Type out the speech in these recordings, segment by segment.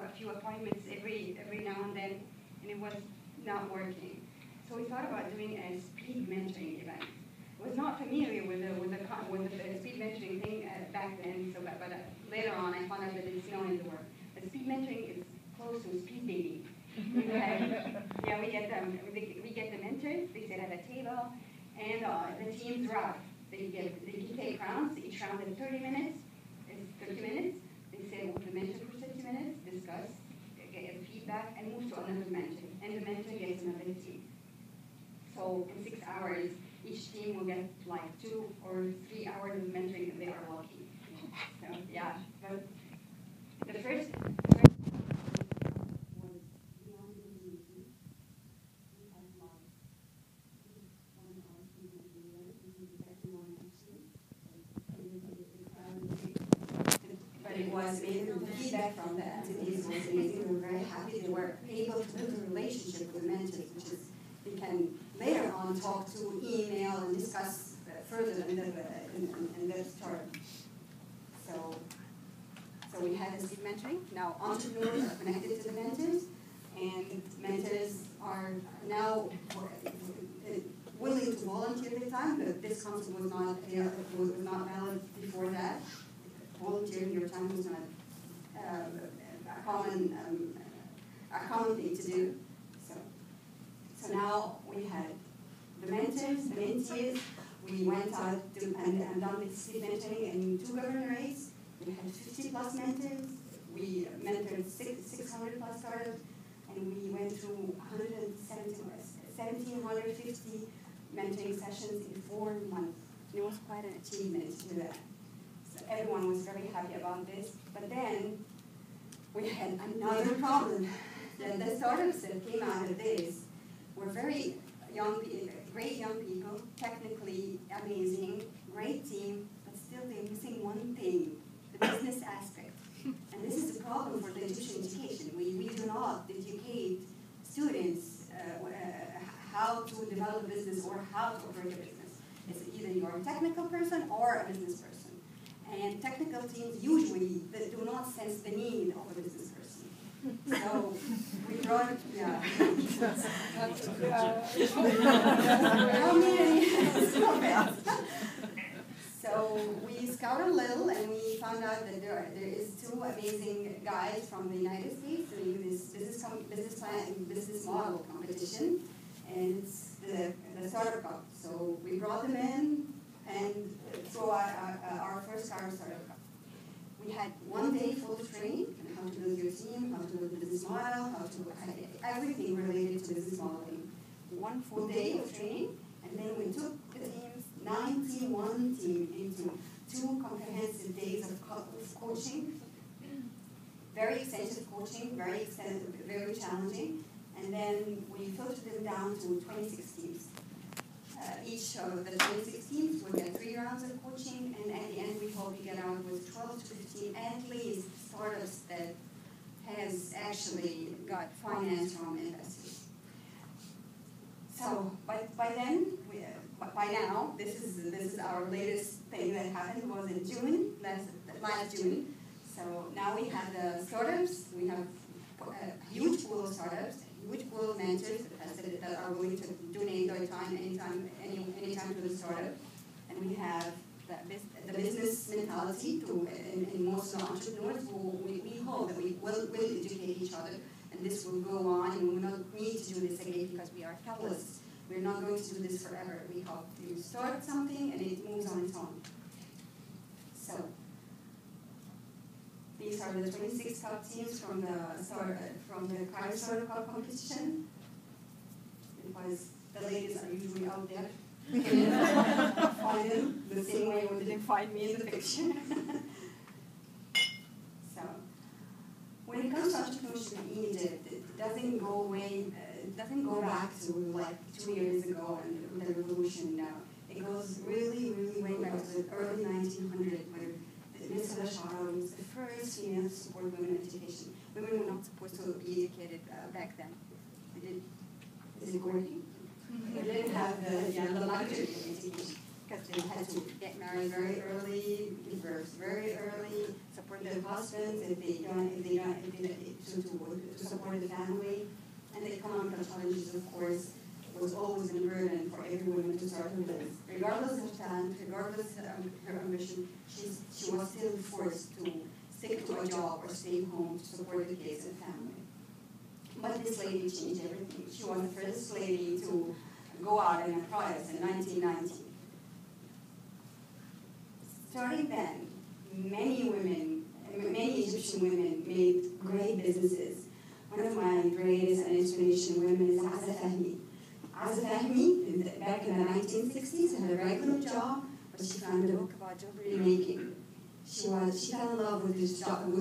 a few appointments every now and then, and it was not working. So we thought about doing a speed mentoring event. I was not familiar with the speed mentoring thing back then, so but later on I found out that it's known in the world. But speed mentoring is close to speed dating. We get the mentors. They sit at a table, and the teams draft. They take rounds. Each round is 30 minutes. It's 30 minutes. They sit with the mentor for 60 minutes, discuss, get feedback, and move to another mentor. And the mentor gets another team. So in 6 hours, each team will get like 2 or 3 hours of mentoring if they are lucky. So yeah, but the first it was amazing. The feedback from the entities was amazing. We were very happy. They were able to build a relationship with mentors, which is we can later on talk to, email, and discuss further in the story. So we had this mentoring. Now entrepreneurs are connected to the mentors, and mentors are now willing to volunteer their time. But this concept was not valid before that. Volunteering your time was not a common thing to do. So now we had the mentors, the mentees. We went out and done this speed mentoring in 2 governorates. We had 50 plus mentors. We mentored 600 plus startups, and we went through 1,750 mentoring sessions in 4 months. It was quite an achievement to do that. Everyone was very happy about this, but then we had another problem. The startups that came out of this were very young, great young people, technically amazing, great team, but still they're missing one thing, the business aspect. And this is the problem for the Egyptian education. We do not educate students how to develop a business or how to operate a business. It's either you're a technical person or a business person. And technical teams usually do not sense the need of a business person. So we brought, So we scouted a little, and we found out that there is 2 amazing guys from the United States doing this business model competition, and it's the Startup Cup. So we brought them in, and through our first Startup Cup. We had 1 day full training on how to build your team, how to build the business model, how to everything related to business modeling. 1 full day of training, and then we took the teams, 91 team, into 2 comprehensive days of coaching. Very extensive coaching, very challenging, and then we filtered them down to 26 teams. Each of the 26 teams will get 3 rounds of coaching, and at the end we hope we get out with 12 to 15 at least startups that has actually got finance from investors. So by now, this is our latest thing that happened. It was in June, last June. So now we have the startups. We have a huge pool of startups, huge pool of mentors that are willing to donate their time anytime to the startup. And we have the business mentality in most entrepreneurs who we hope that we will educate each other. And this will go on, and we will not need to do this again because we are capitalists. We're not going to do this forever. We hope you start something and it moves on its own. So these are the 26 top teams from the Cairo Startup Cup competition. Because the ladies are usually out there. You can find them the same way you didn't find me in the picture. So when it comes to entrepreneurship in Egypt, it doesn't go away. It doesn't go back to like 2 years ago and the revolution now. It goes really, really way back to the early 1900s, where Ms. Al-Ash'ari was the first female to support women in education. Women were not supposed to be educated back then. Is it working? We didn't have the luxury of education. because they had to get married very early, give birth very early, support their husbands to support the family. And the economical challenges, of course, was always a burden for every woman to start her business. Regardless of talent, regardless of her ambition, she was still forced to stick to a job or stay home to support the kids and family. But this lady changed everything. She was the first lady to go out in a protest in 1990. Starting then, many Egyptian women made great businesses. One of my greatest and inspiration women is Azza Fahmy. Azza Fahmy, back in the 1960s, had a regular job, but she found a book about jewelry making. She fell in love with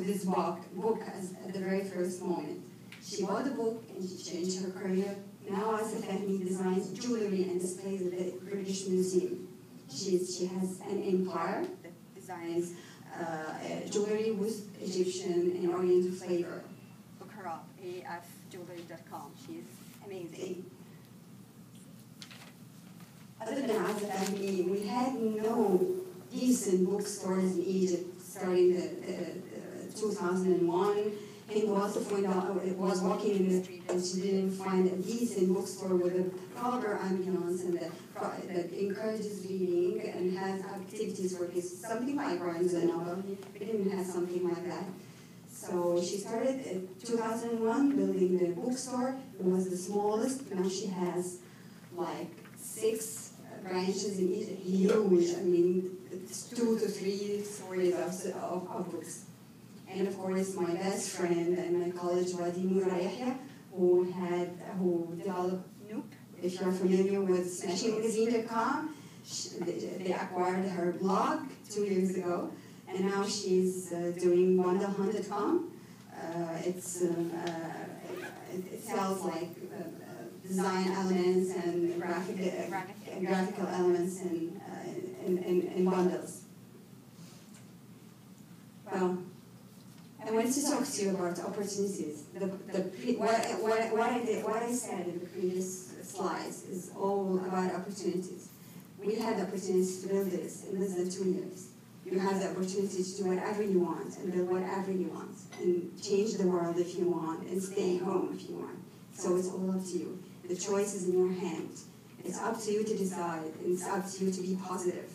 this book at the very first moment. She bought the book and she changed her career. Now Azza Fahmy designs jewelry and displays at the British Museum. She has an empire that designs jewelry with Egyptian and Oriental flavor. Look her up, afjewelry.com. She's amazing. Other than Azza Fahmy, we had no decent bookstores in Egypt starting 2001. Hind was walking in the street and she didn't find a decent bookstore with a proper ambiance and that encourages reading and has activities for kids. Something like Barnes & Noble. We didn't have something like that. So she started in 2001 building the bookstore. It was the smallest. Now she has like 6 branches in Egypt. Huge. I mean, it's 2 to 3 stories of books. And of course, my best friend and my college, Wadimura Yahya, who developed Noop. If you're familiar with SmashingMagazine.com, they acquired her blog 2 years ago, and now she's doing Bundlehunt.com. It sells like design elements and graphical elements in bundles. Well, I wanted to talk to you about opportunities. What I said in the previous slides is all about opportunities. We had the opportunity to build this in less than 2 years. You have the opportunity to do whatever you want and build whatever you want and change the world if you want and stay home if you want. So it's all up to you. The choice is in your hand. It's up to you to decide, and it's up to you to be positive.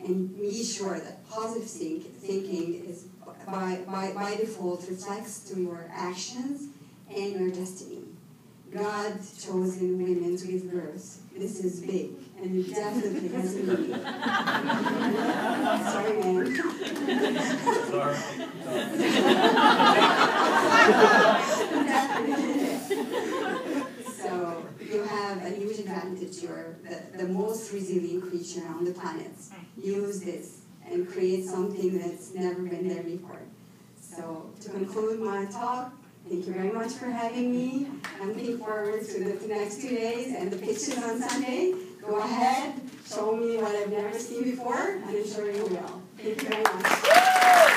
And be sure that positive thinking is by default reflects to your actions and your destiny. God chosen women to give birth. This is big, and it definitely has meaning. Sorry, man. So you have a huge advantage. You're the most resilient creature on the planet. Use this and create something that's never been there before. So to conclude my talk, thank you very much for having me. I'm looking forward to the next 2 days and the pitches on Sunday. Go ahead, show me what I've never seen before, and I'm sure you will. Thank you very much.